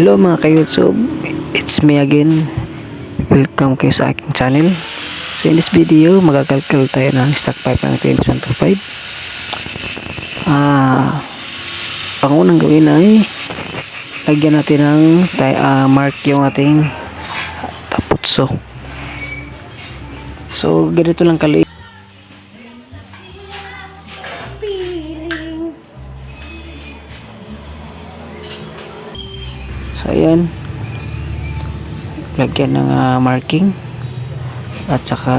Hello mga ka-YouTube, it's me again. Welcome kayo sa aking channel. So in this video, magakalkal tayo ng stock pipe ng TMS 125. Pangunang gawin ay lagyan natin ng mark yung ating taputso. So ganito lang kaliit. So ayan, lagyan ng marking at saka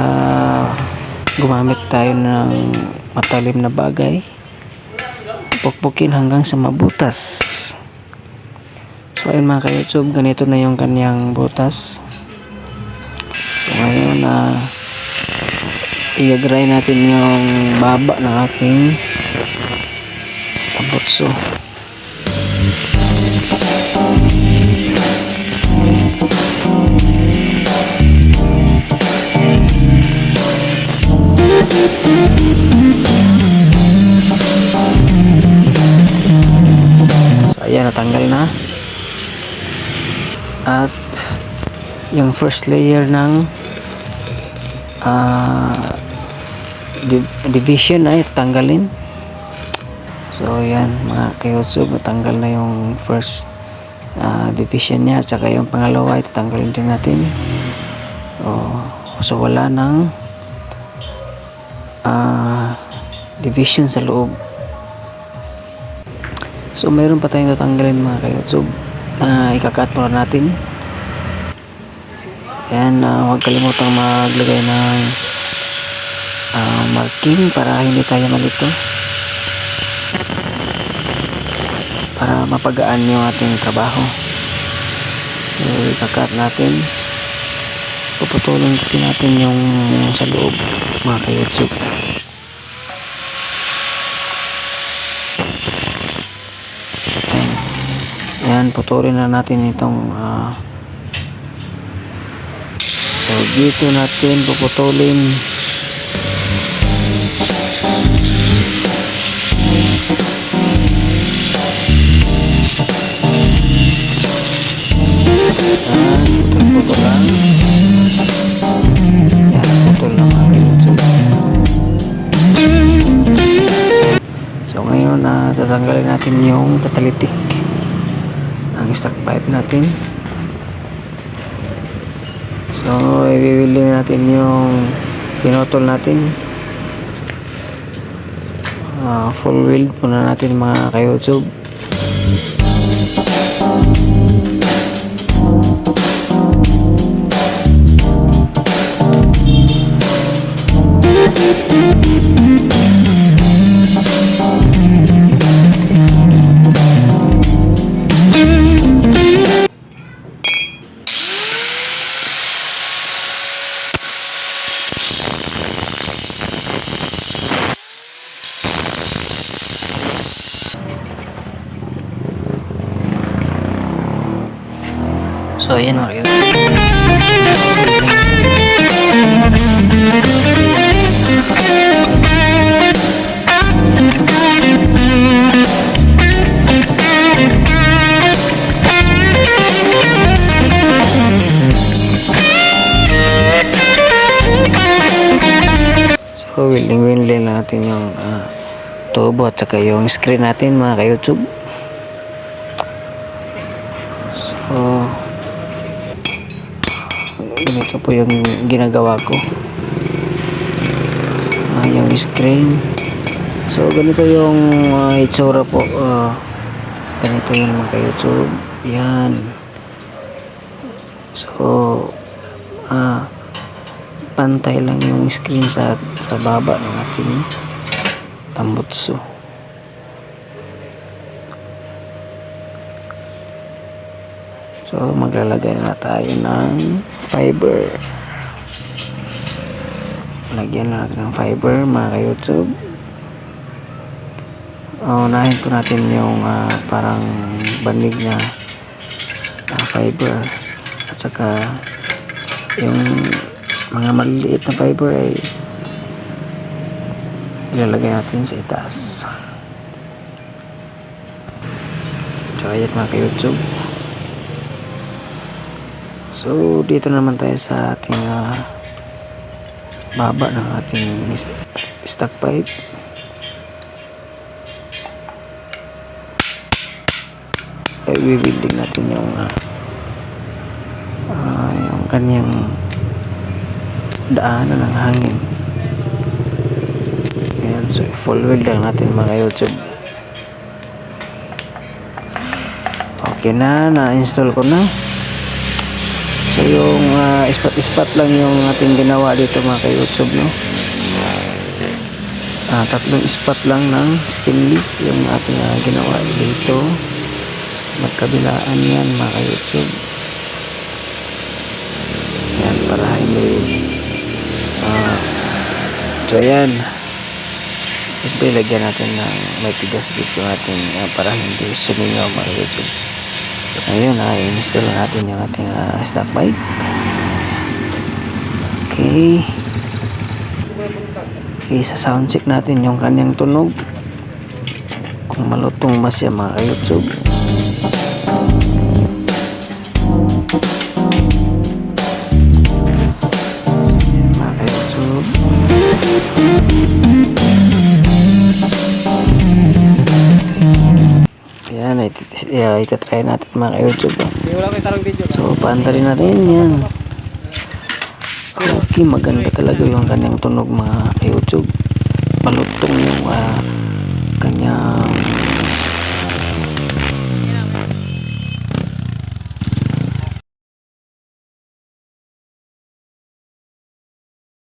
gumamit tayo ng matalim na bagay, pukpukin hanggang sa mabutas. So ayun mga ka-YouTube, ganito na yung kanyang butas. So ngayon i-gray natin yung baba ng ating tambutso. Ayan, natanggal na. At yung first layer ng division ay tatanggalin. So ayan mga ka-YouTube, natanggal na yung first division niya, at saka yung pangalawa ay tatanggalin din natin. So wala ng division sa loob. So mayroon pa tayong tatanggalin mga ka-YouTube. Ikakat pa natin. Ayan, huwag kalimutang maglagay ng marking para hindi tayo malito, para mapagaan yung ating trabaho. So ikakat natin, puputulin kasi natin yung sa loob mga ka-YouTube. Yan, putulin na natin itong so dito natin puputulin. Putol lang. Yan, putol lang mga ka-YouTube. So ngayon tatanggalin natin yung catalytic ang stock pipe natin. So ibibili natin yung pinotol natin. Full wheel po na natin mga ka-YouTube. So ayan mga ka-YouTube. So wiling natin yung tubo at saka yung screen natin mga ka-YouTube. So ganito po yung ginagawa ko, yung screen. So ganito yung itsura po, ganito yung mga ka-YouTube. Yan. So pantay lang yung screen sa baba ng ating tambutso. So maglalagay na tayo ng fiber. Lagyan na natin ng fiber mga ka-YouTube. Unahin po natin yung parang banig na fiber, at saka yung mga maliliit na fiber ay ilalagay natin sa itaas. So ayan mga ka-YouTube, So dito naman tayo sa ating baba ng ating stock pipe. I-welding natin yung kanyang daanan ng hangin. Ayan, so full weld lang natin mga YouTube. Okay na, na-install ko na. So yung ispat-ispat lang yung ating ginawa dito mga ka-YouTube, no? Tatlong ispat lang ng stainless yung ating ginawa dito. Magkabilaan yan mga ka-YouTube. Yan, para hindi so yan, siyempre lagyan natin ng may tigas-bit yung ating para hindi sumingaw mga ka-YouTube. Ayun, i-install natin yung ating stock pipe. Okay. Sa sound check natin yung kanyang tunog, kung malutong ba siya mga ka-YouTube. Mga ka-YouTube, ayan, itatry natin mga ka-YouTube. So paantarin natin yan. Okay, maganda talaga yung kanyang tunog mga ka-YouTube. Malutong yung kanyang